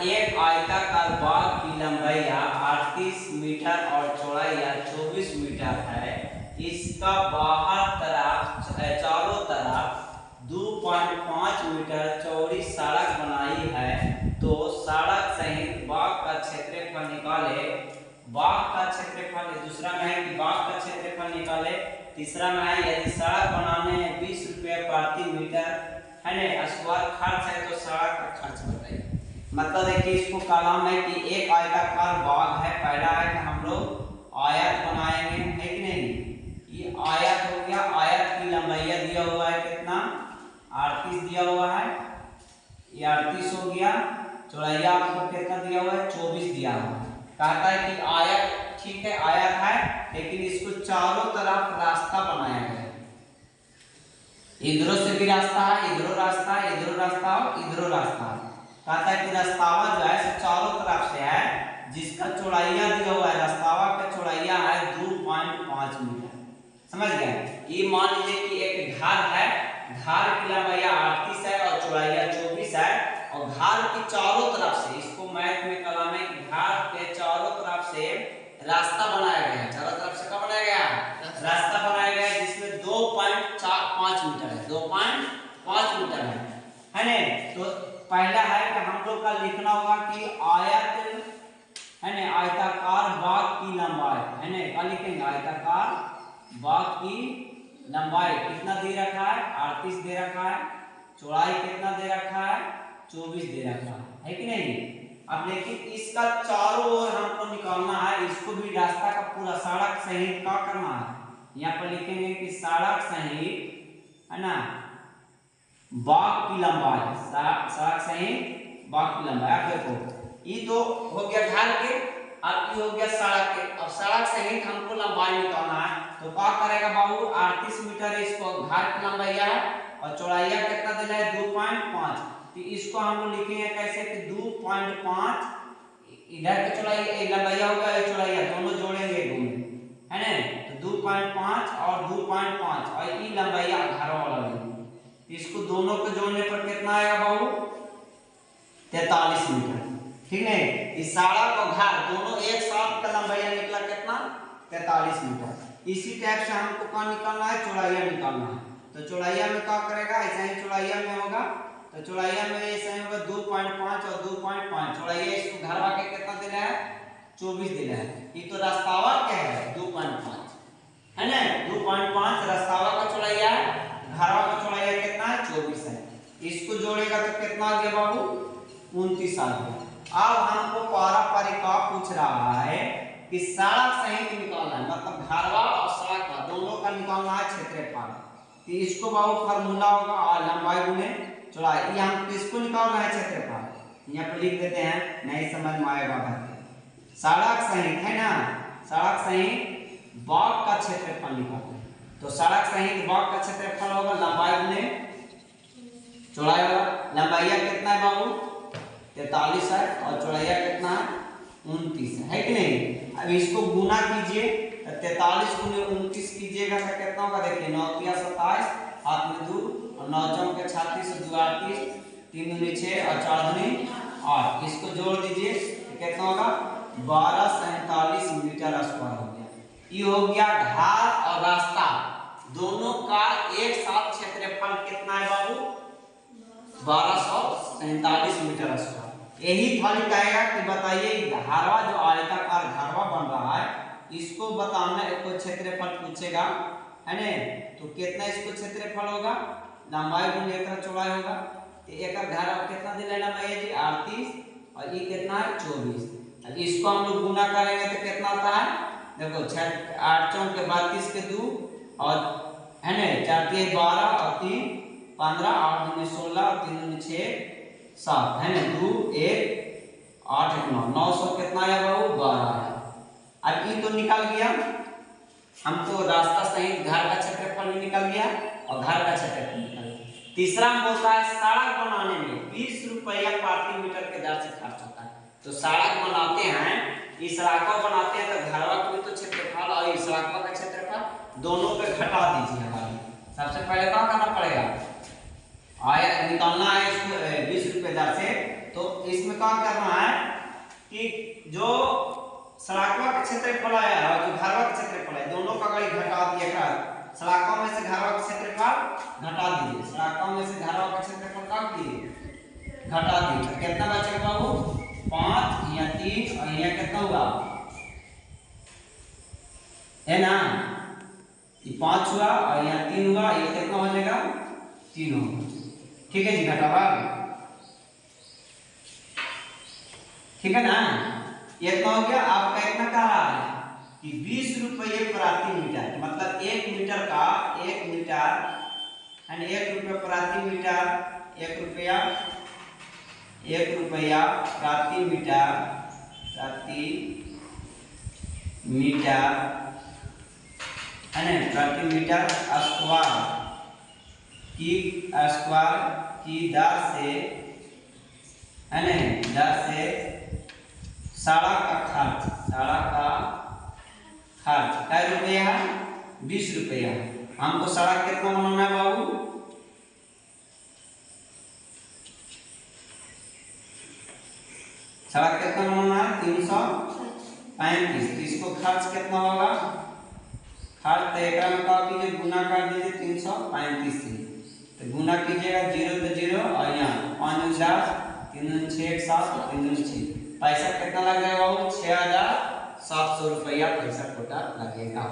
एक आयताकार बाग की लंबाई 38 मीटर और चौड़ाई 24 मीटर है। इसका बाहर तरफ चारों तरफ 2.5 मीटर चौड़ी सड़क बनाई है। तो सड़क सहित बाग का क्षेत्रफल निकाले। बाग का क्षेत्रफल, दूसरा में है कि बाग का क्षेत्रफल निकाले। तीसरा में है यदि सड़क बनाने में 20 रुपये प्रति मीटर है ना स्क्वायर खर्च है तो सड़क का खर्च बताइए। मतलब देखिए इसको कॉलम है कि एक आयताकार बाग है। पहला है कि हम लोग आयत बनाएंगे, है कि नहीं। ये आयत हो गया। आयत की लंबाई दिया हुआ है कितना, 38 दिया हुआ है। ये 38 हो गया। चौड़ाई आपको कितना दिया हुआ है, 24 दिया हुआ है। कहता है कि आयत, ठीक है आयत है, लेकिन इसको चारों तरफ रास्ता बनाया गया है। इधरों से भी रास्ता है, इधरों रास्ता है, इधरों रास्ता और इधरों रास्ता है। कहता है कि रास्तावा जो है चारों तरफ से है, जिसका चौड़ाइया दिया हुआ है, रास्तावा का चौड़ाइया है 2.5 मीटर। समझ गए। ये मान लीजिए कि एक घर है, घर की लंबाई 38 है और चौड़ाइया 24 है। और घर की चारों तरफ से, इसको मैथ में कलम है कि घर के चारों तरफ से रास्ता बनाया गया है। चारों तरफ से क्या बनाया गया है, रास्ता बनाया गया है, जिसमें 2.5 मीटर है, 2.5 मीटर है ना। तो पहला है कि हम लोग का लिखना होगा कि आयत है ना, आयताकार बाग की लंबाई है ना। क्या लिखेंगे, आयताकार बाग की लंबाई कितना दे रखा है, 38 दे रखा है। चौड़ाई कितना दे रखा है, 24 दे रखा है कि नहीं। अब लेकिन इसका चारों ओर हमको निकालना है। इसको भी रास्ता का पूरा सड़क सहित क्या करना है, यहाँ पर लिखेंगे कि सड़क सहित है ना बाग की लंबाई, सड़क सहित बाग की लंबाई। अब देखो ये तो हो गया घर के, अब ये हो गया सड़क के। अब सड़क सहित हमको लंबाई निकालना है। तो क्या करेगा बाबू, 38 मीटर इसको घर की लंबाई है और चौड़ाइया कितना दिया है, 2.5। तो इसको हम लोग लिखेंगे कैसे कि 2.5 इधर की चौड़ाई लंबाइया होगा, ये चौड़ाइया दोनों जोड़ेंगे दोनों है ना। तो 2.5 और 2.5 और ये लंबाइया घर वाला लेंगे। इसको दोनों को जोड़ने पर कितना आएगा बाबू, 43 मीटर। ठीक है। इस सड़क और घर दोनों एक साथ का लंबाइया निकला कितना, 43 मीटर। इसी टाइप से हमको क्या निकालना है, चौड़ाइया निकालना है। तो चौड़ाइया में क्या करेगा, ऐसा ही चौड़ाइया में होगा। तो चौड़ाइया में ऐसा ही होगा 2.5 और 2.5। चौड़ाइया इसको घरवा के कितना देना है, 24 देना है। ये तो रास्तावा क्या है, 2.5 है ना। 2.5 रास्तावा का चौड़ाइया है, घरवा का चौड़ाइया कितना है, 24 है। इसको जोड़ेगा तो कितना आ गया बाबू, 29 आ गया। अब हमको पारंपरिक का पूछ रहा है कि सड़क सहित निकालना है, मतलब घरवा और सड़क का दोनों का निकालना है क्षेत्रफल। तो इसको बाबू फार्मूला होगा लंबाई गुने चौड़ाई। ये हम किसको निकालना है, क्षेत्रफल। यहाँ पे लिख देते हैं, नहीं समझ में आएगा बात। सड़क सहित है ना, सड़क सहित बाग का क्षेत्रफल निकालना है। तो सड़क सहित बाग का क्षेत्रफल होगा लंबाई गुने चौड़ाई होगा। लंबाइया कितना है बाबू, 43 है और चौड़ाइया कितना है, 29 है कि नहीं। अब इसको गुना कीजिए, 43 गुने 29 कीजिएगा तो कितना होगा, देखिए 9 तिया 27, हाथ में 2 और 9 चौक 36 और 2 38, 3 दूनी 6 और 4 दूनी 8। इसको जोड़ दीजिए तो कितना होगा, 1247 मीटर स्क्वायर हो गया। ये हो गया घर और रास्ता दोनों का एक साथ क्षेत्रफल कितना है बाबू, 1247 मीटर स्क्वायर। यही थाली कहेगा कि बताइए घरवा जो आयताकार घरवा बन रहा है, इसको बताना है। कोई क्षेत्रफल पूछेगा है ना, तो कितना इसको क्षेत्रफल होगा, लंबाई गुने एकड़ चौड़ाई होगा। तो एकड़ घर कितना दिला लंबाई है जी, 38 और ये कितना है, 24। अब इसको हम लोग गुना करेंगे तो कितना आता है, देखो 8 चौक 32 के 2 और है ना 4 3 12 और 3 15, 8 दूनी 16 और 3 दूनी 6 7 है ना, 2 1 8 9 900 कितना आया बाबू, 12 आया। अब ये तो निकल गया, हमको रास्ता सहित घर का क्षेत्रफल भी निकल गया और घर का क्षेत्रफल निकल गया। तीसरा हम बोलता है सड़क बनाने में 20 रुपया प्रति मीटर के दर से खर्च होता है। तो सड़क बनाते हैं, इस सड़कों बनाते हैं तो घरवा का भी तो क्षेत्रफल और इस सड़कों का क्षेत्रफल दोनों पे घटा दीजिए हमारी। सबसे पहले क्या करना पड़ेगा, आयत निकालना है इसको 20 रुपये दर से तो इसमें क्या करना है कि जो सड़कवा के क्षेत्रफल है और जो घरवा के क्षेत्रफल है दोनों का गणित घटा दिए का सड़कवा में से घरवा का क्षेत्रफल घटा दीजिए सड़कवा में से घरवा का क्षेत्रफल का कीजिए घटा दीजिए तो कितना बचेगा बाबू 5 या 3 और यहाँ कितना हुआ है ना ये 5 हुआ और यहाँ 3 हुआ ये कितना हो जाएगा 3 होगा ठीक है जी घटावा ठीक है ना ये इतना हो गया आपका इतना कह रहा है कि 20 रुपये प्रति मीटर मतलब 1 मीटर का 1 मीटर एंड 1 रुपया प्रति मीटर 1 रुपया प्रति मीटर है ना प्रति मीटर स्क्वायर की दर से है ना दर से सड़क का खर्च क्या रुपया है 20 रुपया हमको सड़क कितना बनाना है बाबू सड़क कितना बनाना है 335 तो इसको खर्च कितना होगा खर्च तो एक में क्या कीजिए गुना कर दीजिए 335 से तो गुना कीजिएगा 0 तो 0 और यहाँ 5 10 3 6 7 3 6 पैसा कितना लग जाएगा बाबू 6700 रुपया पैसा टोटल लगेगा।